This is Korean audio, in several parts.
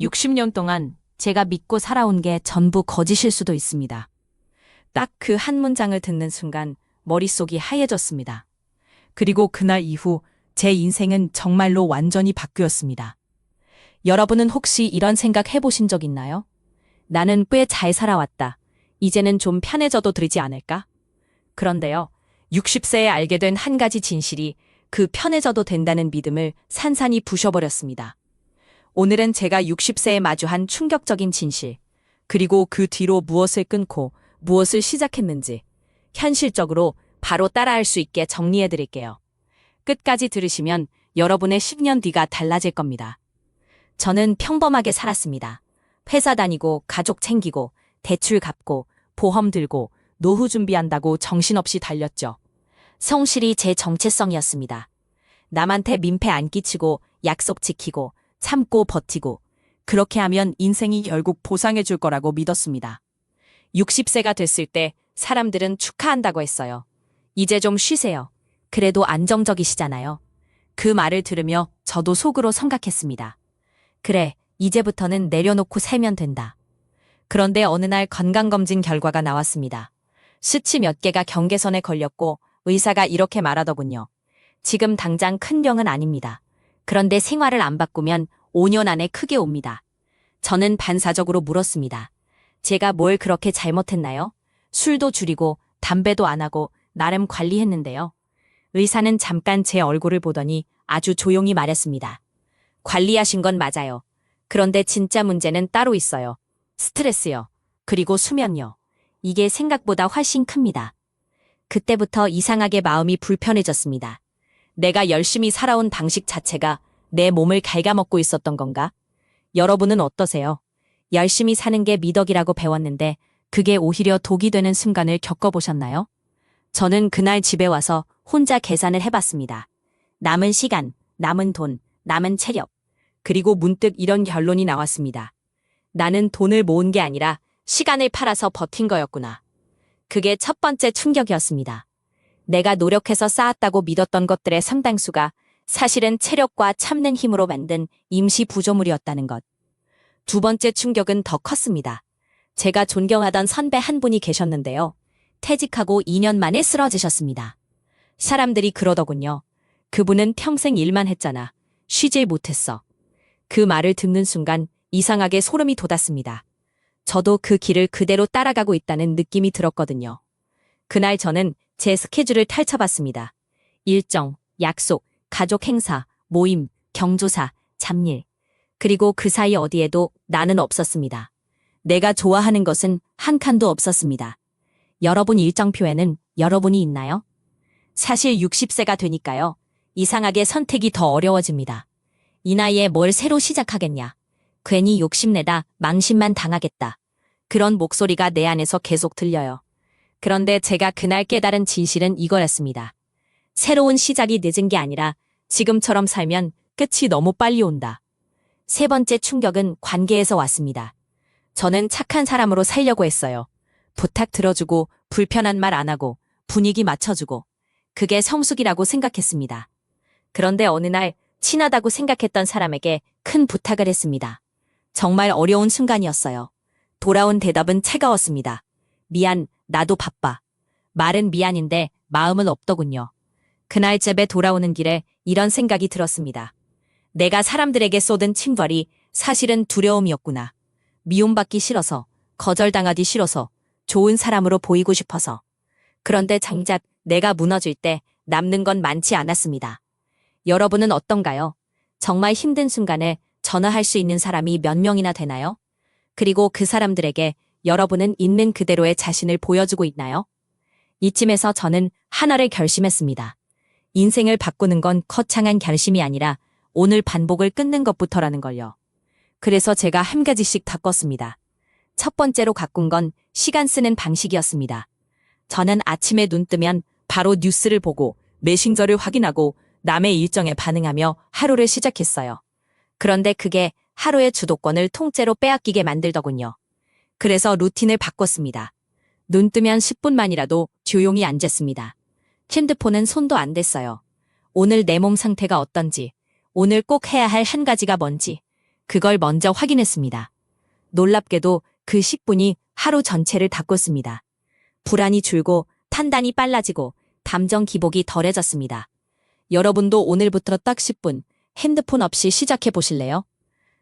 60년 동안 제가 믿고 살아온 게 전부 거짓일 수도 있습니다. 딱 그 한 문장을 듣는 순간 머릿속이 하얘졌습니다. 그리고 그날 이후 제 인생은 정말로 완전히 바뀌었습니다. 여러분은 혹시 이런 생각 해보신 적 있나요? 나는 꽤 잘 살아왔다. 이제는 좀 편해져도 되지 않을까? 그런데요, 60세에 알게 된 한 가지 진실이 그 편해져도 된다는 믿음을 산산이 부셔버렸습니다. 오늘은 제가 60세에 마주한 충격적인 진실, 그리고 그 뒤로 무엇을 끊고 무엇을 시작했는지 현실적으로 바로 따라할 수 있게 정리해드릴게요. 끝까지 들으시면 여러분의 10년 뒤가 달라질 겁니다. 저는 평범하게 살았습니다. 회사 다니고 가족 챙기고 대출 갚고 보험 들고 노후 준비한다고 정신없이 달렸죠. 성실히 제 정체성이었습니다. 남한테 민폐 안 끼치고 약속 지키고 참고 버티고 그렇게 하면 인생이 결국 보상해 줄 거라고 믿었습니다. 60세가 됐을 때 사람들은 축하한다고 했어요. 이제 좀 쉬세요. 그래도 안정적이시잖아요. 그 말을 들으며 저도 속으로 생각했습니다. 그래, 이제부터는 내려놓고 살면 된다. 그런데 어느 날 건강검진 결과가 나왔습니다. 수치 몇 개가 경계선에 걸렸고 의사가 이렇게 말하더군요. 지금 당장 큰 병은 아닙니다. 그런데 생활을 안 바꾸면 5년 안에 크게 옵니다. 저는 반사적으로 물었습니다. 제가 뭘 그렇게 잘못했나요? 술도 줄이고 담배도 안 하고 나름 관리했는데요. 의사는 잠깐 제 얼굴을 보더니 아주 조용히 말했습니다. 관리하신 건 맞아요. 그런데 진짜 문제는 따로 있어요. 스트레스요. 그리고 수면요. 이게 생각보다 훨씬 큽니다. 그때부터 이상하게 마음이 불편해졌습니다. 내가 열심히 살아온 방식 자체가 내 몸을 갉아먹고 있었던 건가? 여러분은 어떠세요? 열심히 사는 게 미덕이라고 배웠는데 그게 오히려 독이 되는 순간을 겪어보셨나요? 저는 그날 집에 와서 혼자 계산을 해봤습니다. 남은 시간, 남은 돈, 남은 체력. 그리고 문득 이런 결론이 나왔습니다. 나는 돈을 모은 게 아니라 시간을 팔아서 버틴 거였구나. 그게 첫 번째 충격이었습니다. 내가 노력해서 쌓았다고 믿었던 것들의 상당수가 사실은 체력과 참는 힘으로 만든 임시 구조물이었다는 것. 두 번째 충격은 더 컸습니다. 제가 존경하던 선배 한 분이 계셨는데요. 퇴직하고 2년 만에 쓰러지셨습니다. 사람들이 그러더군요. 그분은 평생 일만 했잖아. 쉬질 못했어. 그 말을 듣는 순간 이상하게 소름이 돋았습니다. 저도 그 길을 그대로 따라가고 있다는 느낌이 들었거든요. 그날 저는 제 스케줄을 펼쳐봤습니다. 일정, 약속, 가족 행사, 모임, 경조사, 잡일. 그리고 그 사이 어디에도 나는 없었습니다. 내가 좋아하는 것은 한 칸도 없었습니다. 여러분 일정표에는 여러분이 있나요? 사실 60세가 되니까요. 이상하게 선택이 더 어려워집니다. 이 나이에 뭘 새로 시작하겠냐. 괜히 욕심내다 망신만 당하겠다. 그런 목소리가 내 안에서 계속 들려요. 그런데 제가 그날 깨달은 진실은 이거였습니다. 새로운 시작이 늦은 게 아니라 지금처럼 살면 끝이 너무 빨리 온다. 세 번째 충격은 관계에서 왔습니다. 저는 착한 사람으로 살려고 했어요. 부탁 들어주고 불편한 말 안 하고 분위기 맞춰주고 그게 성숙이라고 생각했습니다. 그런데 어느 날 친하다고 생각했던 사람에게 큰 부탁을 했습니다. 정말 어려운 순간이었어요. 돌아온 대답은 차가웠습니다. 미안, 나도 바빠. 말은 미안인데 마음은 없더군요. 그날 집에 돌아오는 길에 이런 생각이 들었습니다. 내가 사람들에게 쏟은 침발이 사실은 두려움이었구나. 미움받기 싫어서, 거절당하기 싫어서, 좋은 사람으로 보이고 싶어서. 그런데 정작 내가 무너질 때 남는 건 많지 않았습니다. 여러분은 어떤가요? 정말 힘든 순간에 전화할 수 있는 사람이 몇 명이나 되나요? 그리고 그 사람들에게 여러분은 있는 그대로의 자신을 보여주고 있나요? 이쯤에서 저는 하나를 결심했습니다. 인생을 바꾸는 건 거창한 결심이 아니라 오늘 반복을 끊는 것부터라는 걸요. 그래서 제가 한 가지씩 바꿨습니다. 첫 번째로 바꾼 건 시간 쓰는 방식이었습니다. 저는 아침에 눈 뜨면 바로 뉴스를 보고 메신저를 확인하고 남의 일정에 반응하며 하루를 시작했어요. 그런데 그게 하루의 주도권을 통째로 빼앗기게 만들더군요. 그래서 루틴을 바꿨습니다. 눈 뜨면 10분만이라도 조용히 앉았습니다. 핸드폰은 손도 안 댔어요. 오늘 내 몸 상태가 어떤지, 오늘 꼭 해야 할 한 가지가 뭔지, 그걸 먼저 확인했습니다. 놀랍게도 그 10분이 하루 전체를 바꿨습니다. 불안이 줄고 판단이 빨라지고 감정 기복이 덜해졌습니다. 여러분도 오늘부터 딱 10분 핸드폰 없이 시작해 보실래요?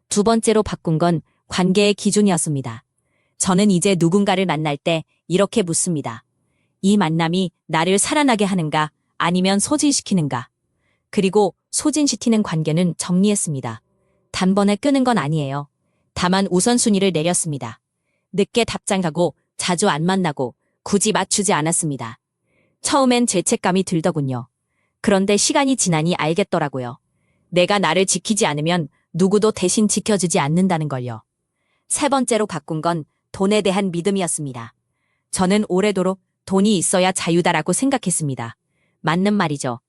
두 번째로 바꾼 건 관계의 기준이었습니다. 저는 이제 누군가를 만날 때 이렇게 묻습니다. 이 만남이 나를 살아나게 하는가 아니면 소진시키는가? 그리고 소진시키는 관계는 정리했습니다. 단번에 끄는 건 아니에요. 다만 우선순위를 내렸습니다. 늦게 답장하고 자주 안 만나고 굳이 맞추지 않았습니다. 처음엔 죄책감이 들더군요. 그런데 시간이 지나니 알겠더라고요. 내가 나를 지키지 않으면 누구도 대신 지켜주지 않는다는 걸요. 세 번째로 바꾼 건 돈에 대한 믿음이었습니다. 저는 오래도록 돈이 있어야 자유다라고 생각했습니다. 맞는 말이죠.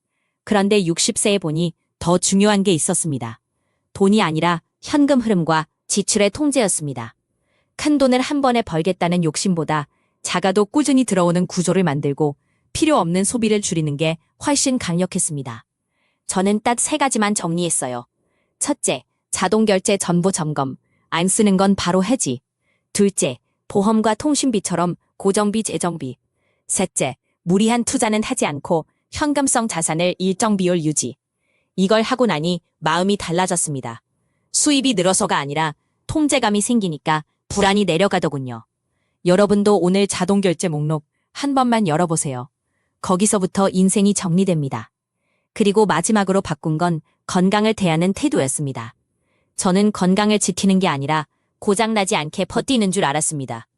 그런데 60세에 보니 더 중요한 게 있었습니다. 돈이 아니라 현금 흐름과 지출의 통제였습니다. 큰 돈을 한 번에 벌겠다는 욕심보다 작아도 꾸준히 들어오는 구조를 만들고 필요 없는 소비를 줄이는 게 훨씬 강력했습니다. 저는 딱 3가지만 정리했어요. 첫째, 자동결제 전부 점검, 안 쓰는 건 바로 해지. 둘째, 보험과 통신비처럼 고정비 재정비. 셋째, 무리한 투자는 하지 않고 현금성 자산을 일정 비율 유지. 이걸 하고 나니 마음이 달라졌습니다. 수입이 늘어서가 아니라 통제감이 생기니까 불안이 내려가더군요. 여러분도 오늘 자동결제 목록 한 번만 열어보세요. 거기서부터 인생이 정리됩니다. 그리고 마지막으로 바꾼 건 건강을 대하는 태도였습니다. 저는 건강을 지키는 게 아니라 고장나지 않게 버티는 줄 알았습니다.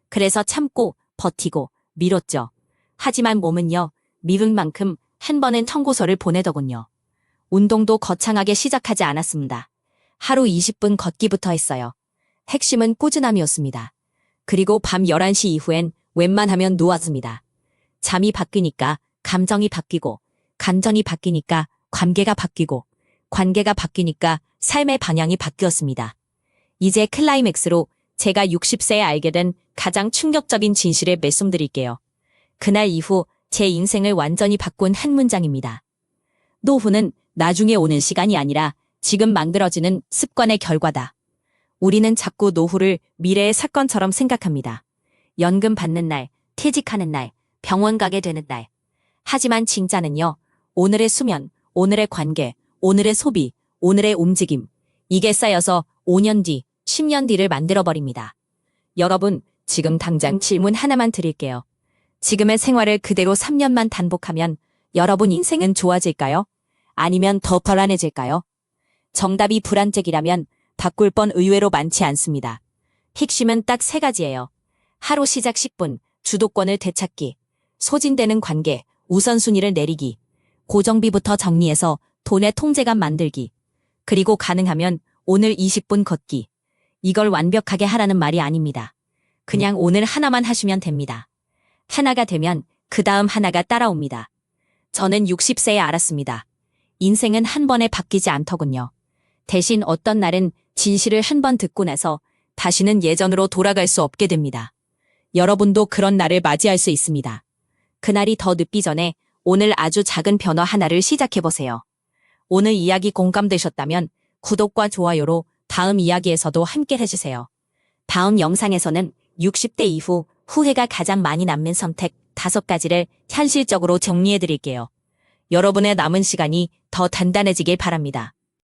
그래서 참고 버티고 미뤘죠. 하지만 몸은요, 미룬 만큼 한 번은 청구서를 보내더군요. 운동도 거창하게 시작하지 않았습니다. 하루 20분 걷기부터 했어요. 핵심은 꾸준함이었습니다. 그리고 밤 11시 이후엔 웬만하면 누웠습니다. 잠이 바뀌니까 감정이 바뀌고, 감정이 바뀌니까 관계가 바뀌고, 관계가 바뀌니까 삶의 방향이 바뀌었습니다. 이제 클라이맥스로 제가 60세에 알게 된 가장 충격적인 진실을 말씀드릴게요. 그날 이후 제 인생을 완전히 바꾼 한 문장입니다. 노후는 나중에 오는 시간이 아니라 지금 만들어지는 습관의 결과다. 우리는 자꾸 노후를 미래의 사건처럼 생각합니다. 연금 받는 날, 퇴직하는 날, 병원 가게 되는 날. 하지만 진짜는요, 오늘의 수면, 오늘의 관계, 오늘의 소비, 오늘의 움직임. 이게 쌓여서 5년 뒤, 10년 뒤를 만들어버립니다. 여러분, 지금 당장 질문 하나만 드릴게요. 지금의 생활을 그대로 3년만 단복하면 여러분 인생은 좋아질까요? 아니면 더 불안해질까요? 정답이 불안책이라면 바꿀 뻔 의외로 많지 않습니다. 핵심은 딱 3가지예요. 하루 시작 10분, 주도권을 되찾기, 소진되는 관계, 우선순위를 내리기, 고정비부터 정리해서 돈의 통제감 만들기, 그리고 가능하면 오늘 20분 걷기. 이걸 완벽하게 하라는 말이 아닙니다. 그냥 오늘 하나만 하시면 됩니다. 하나가 되면 그 다음 하나가 따라옵니다. 저는 60세에 알았습니다. 인생은 한 번에 바뀌지 않더군요. 대신 어떤 날은 진실을 한 번 듣고 나서 다시는 예전으로 돌아갈 수 없게 됩니다. 여러분도 그런 날을 맞이할 수 있습니다. 그날이 더 늦기 전에 오늘 아주 작은 변화 하나를 시작해보세요. 오늘 이야기 공감되셨다면 구독과 좋아요로 다음 이야기에서도 함께 해주세요. 다음 영상에서는 60대 이후 후회가 가장 많이 남는 선택 5가지를 현실적으로 정리해드릴게요. 여러분의 남은 시간이 더 단단해지길 바랍니다.